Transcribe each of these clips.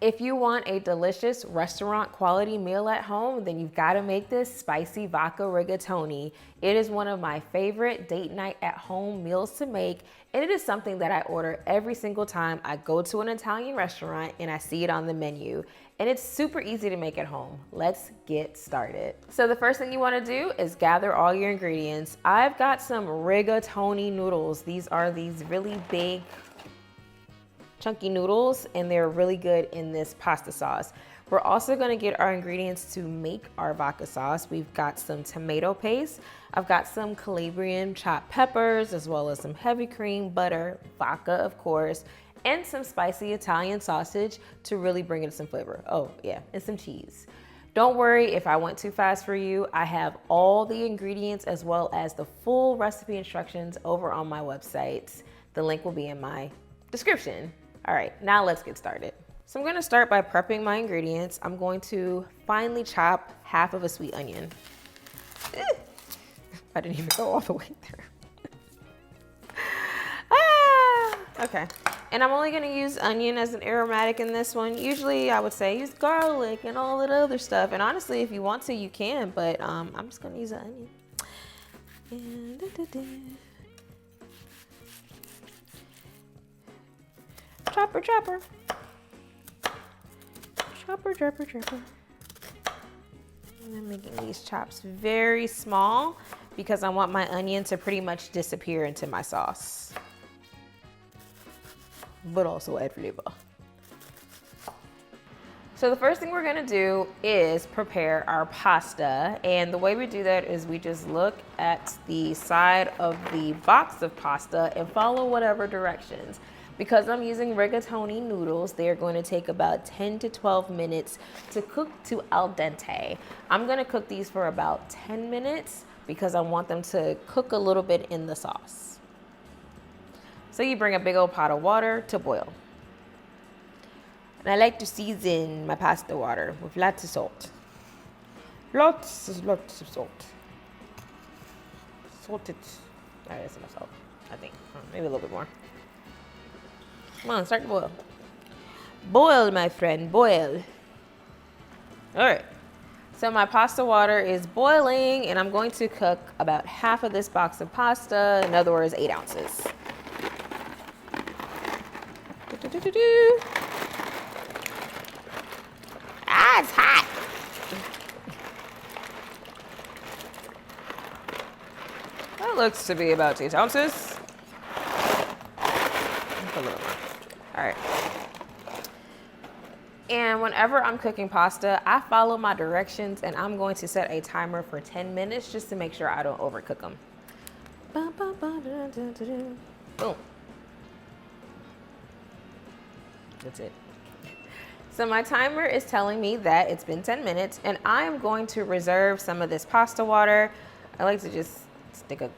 If you want a delicious restaurant quality meal at home, then you've got to make this spicy vodka rigatoni. It is one of my favorite date night at home meals to make, and it is something that I order every single time I go to an Italian restaurant and I see it on the menu. And it's super easy to make at home. Let's get started. So the first thing you want to do is gather all your ingredients. I've got some rigatoni noodles. These are these really big chunky noodles, and they're really good in this pasta sauce. We're also gonna get our ingredients to make our vodka sauce. We've got some tomato paste. I've got some Calabrian chopped peppers, as well as some heavy cream, butter, vodka, of course, and some spicy Italian sausage to really bring it some flavor. Oh yeah, and some cheese. Don't worry if I went too fast for you. I have all the ingredients as well as the full recipe instructions over on my website. The link will be in my description. All right, now let's get started. So I'm gonna start by prepping my ingredients. I'm going to finely chop half of a sweet onion. I didn't even go all the way there. Okay, and I'm only gonna use onion as an aromatic in this one. Usually I would say use garlic and all that other stuff. And honestly, if you want to, you can, but I'm just gonna use an onion. And chopper, chopper. Chopper, chopper, chopper. And I'm making these chops very small because I want my onion to pretty much disappear into my sauce, but also add flavor. So the first thing we're gonna do is prepare our pasta. And the way we do that is we just look at the side of the box of pasta and follow whatever directions. Because I'm using rigatoni noodles, they're going to take about 10 to 12 minutes to cook to al dente. I'm gonna cook these for about 10 minutes because I want them to cook a little bit in the sauce. So you bring a big old pot of water to boil. And I like to season my pasta water with lots of salt. Lots of salt. Salt it. That's enough salt, I think. Maybe a little bit more. Come on, start to boil. Boil, my friend, boil. All right, so my pasta water is boiling and I'm going to cook about half of this box of pasta, in other words, 8 ounces. Ah, it's hot. That looks to be about 8 ounces. A little more. All right. And whenever I'm cooking pasta, I follow my directions and I'm going to set a timer for 10 minutes just to make sure I don't overcook them. Boom. That's it. So my timer is telling me that it's been 10 minutes and I'm going to reserve some of this pasta water. I like to just stick a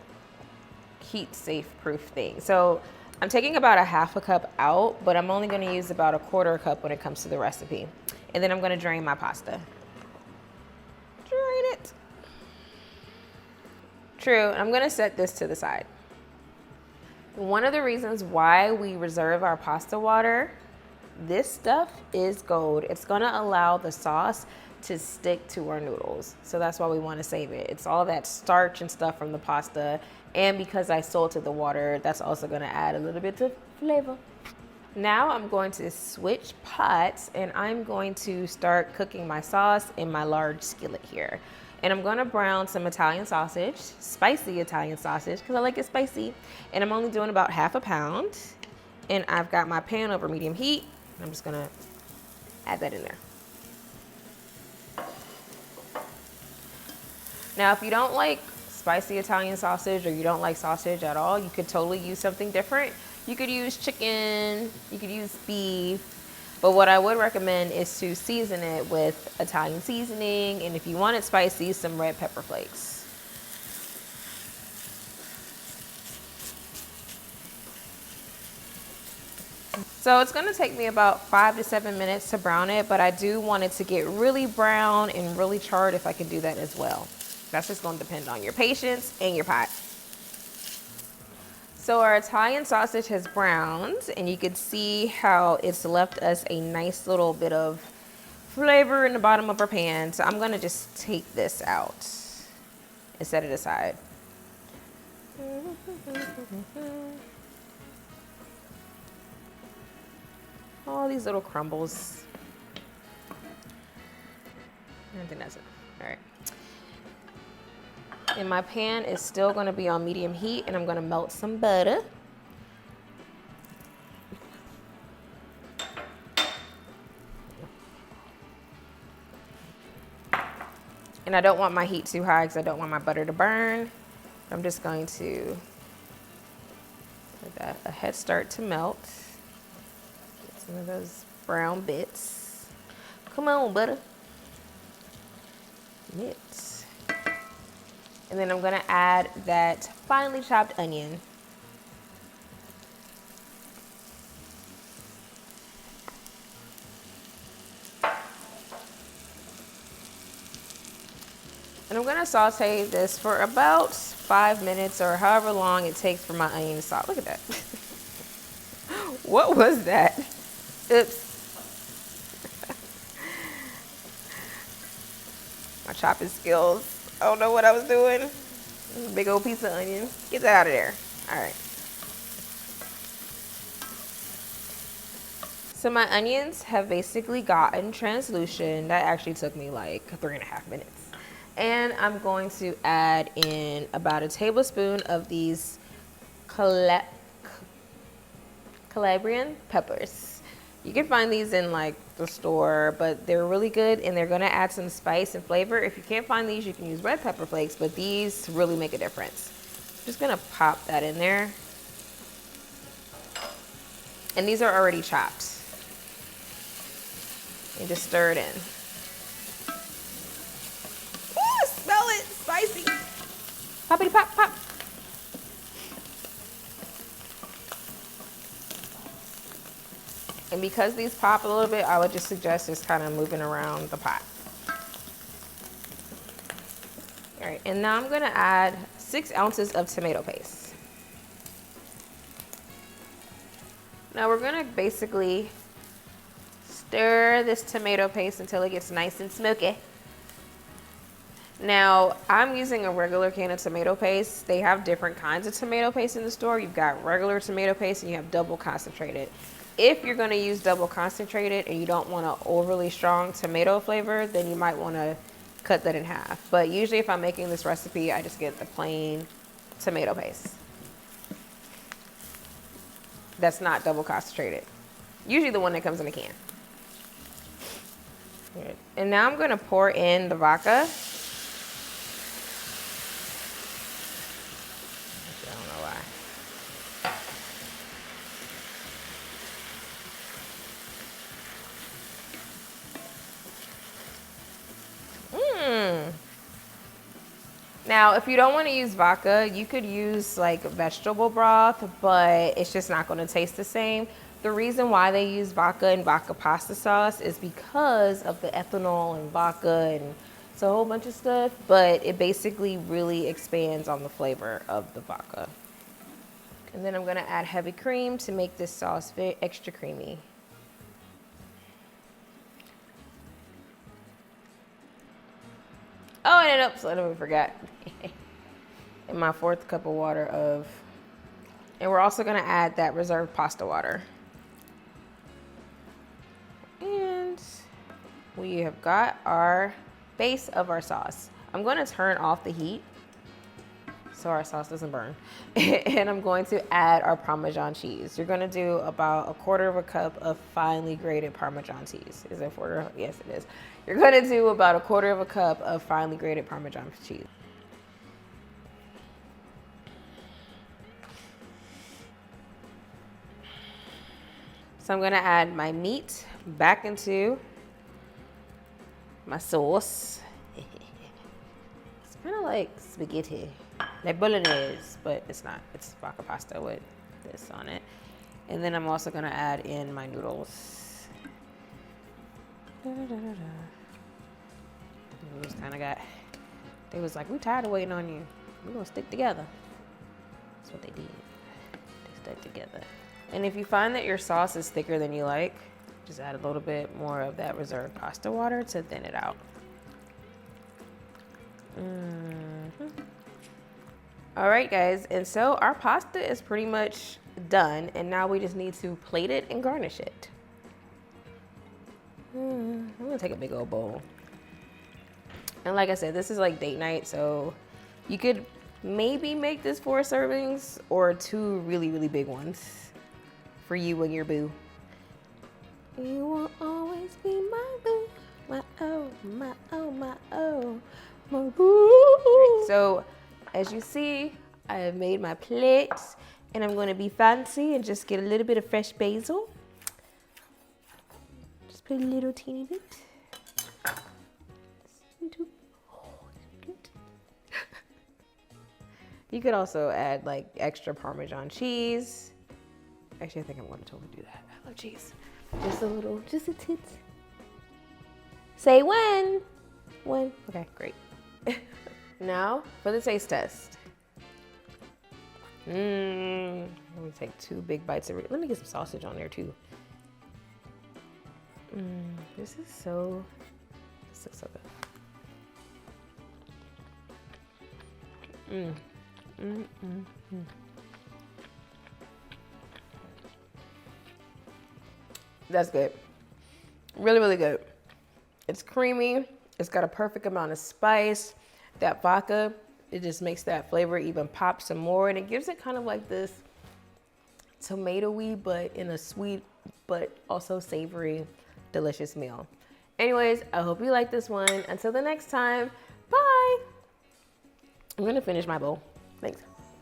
heat safe proof thing. So I'm taking about a ½ cup out, but I'm only gonna use about a ¼ cup when it comes to the recipe. And then I'm gonna drain my pasta. Drain it. True, I'm gonna set this to the side. One of the reasons why we reserve our pasta water, this stuff is gold. It's gonna allow the sauce to stick to our noodles. So that's why we wanna save it. It's all that starch and stuff from the pasta. And because I salted the water, that's also gonna add a little bit of flavor. Now I'm going to switch pots and I'm going to start cooking my sauce in my large skillet here. And I'm gonna brown some Italian sausage, spicy Italian sausage, because I like it spicy. And I'm only doing about ½ pound. And I've got my pan over medium heat. I'm just gonna add that in there. Now, if you don't like spicy Italian sausage or you don't like sausage at all, you could totally use something different. You could use chicken, you could use beef, but what I would recommend is to season it with Italian seasoning, and if you want it spicy, some red pepper flakes. So it's gonna take me about 5 to 7 minutes to brown it, but I do want it to get really brown and really charred if I can do that as well. That's just gonna depend on your patience and your pot. So our Italian sausage has browned, and you can see how it's left us a nice little bit of flavor in the bottom of our pan. So I'm gonna just take this out and set it aside. All these little crumbles. I think that's it. All right. And my pan is still gonna be on medium heat, and I'm gonna melt some butter. And I don't want my heat too high because I don't want my butter to burn. I'm just going to give that a head start to melt. Get some of those brown bits. Come on, butter. Bits. And then I'm gonna add that finely chopped onion. And I'm gonna saute this for about 5 minutes or however long it takes for my onion to saute. Look at that. What was that? Oops. My chopping skills. I don't know what I was doing. Big old piece of onion. Get that out of there. All right. So my onions have basically gotten translucent. That actually took me like 3.5 minutes. And I'm going to add in about a tablespoon of these Calabrian peppers. You can find these in like the store, but they're really good and they're gonna add some spice and flavor. If you can't find these, you can use red pepper flakes, but these really make a difference. Just gonna pop that in there. And these are already chopped. And just stir it in. Smell it, spicy. Poppity pop, pop. And because these pop a little bit, I would just suggest just kind of moving around the pot. All right, and now I'm gonna add 6 ounces of tomato paste. Now we're gonna basically stir this tomato paste until it gets nice and smoky. Now, I'm using a regular can of tomato paste. They have different kinds of tomato paste in the store. You've got regular tomato paste and you have double concentrated. If you're gonna use double concentrated and you don't want an overly strong tomato flavor, then you might wanna cut that in half. But usually if I'm making this recipe, I just get the plain tomato paste. That's not double concentrated. Usually the one that comes in a can. Good. And now I'm gonna pour in the vodka. Now, if you don't want to use vodka, you could use like vegetable broth, but it's just not going to taste the same. The reason why they use vodka and vodka pasta sauce is because of the ethanol and vodka, and it's a whole bunch of stuff, but it basically really expands on the flavor of the vodka. And then I'm going to add heavy cream to make this sauce extra creamy. Oh, and oops, I forgot. And my 4th cup of water and we're also gonna add that reserved pasta water. And we have got our base of our sauce. I'm gonna turn off the heat so our sauce doesn't burn. And I'm going to add our Parmesan cheese. You're gonna do about 1/4 cup of finely grated Parmesan cheese. Is it 1/4? Yes, it is. You're gonna do about 1/4 cup of finely grated Parmesan cheese. So I'm gonna add my meat back into my sauce. It's kind of like spaghetti, like bolognese, but it's not. It's vodka pasta with this on it. And then I'm also gonna add in my noodles. Noodles kind of got, they was like, we tired of waiting on you. We're gonna stick together. That's what they did. that together. And if you find that your sauce is thicker than you like, just add a little bit more of that reserved pasta water to thin it out. All right, guys, and so our pasta is pretty much done, and now we just need to plate it and garnish it. I'm gonna take a big old bowl. And like I said, this is like date night, so you could maybe make this 4 servings or 2 really, really big ones for you and your boo. You will always be my boo, my oh, my oh, my oh, my boo. So as you see, I have made my plates, and I'm going to be fancy and just get a little bit of fresh basil. Just put a little teeny bit. You could also add like extra Parmesan cheese. Actually, I think I'm going to totally do that. I love cheese. Just a little, just a tit. Say when. When. Okay, great. Now for the taste test. Let me take 2 big bites of it. Let me get some sausage on there too. This looks so good. That's good. Really, really good. It's creamy. It's got a perfect amount of spice. That vodka, it just makes that flavor even pop some more, and it gives it kind of like this tomato-y, but in a sweet, but also savory, delicious meal. Anyways, I hope you like this one. Until the next time, bye. I'm gonna finish my bowl. Thanks.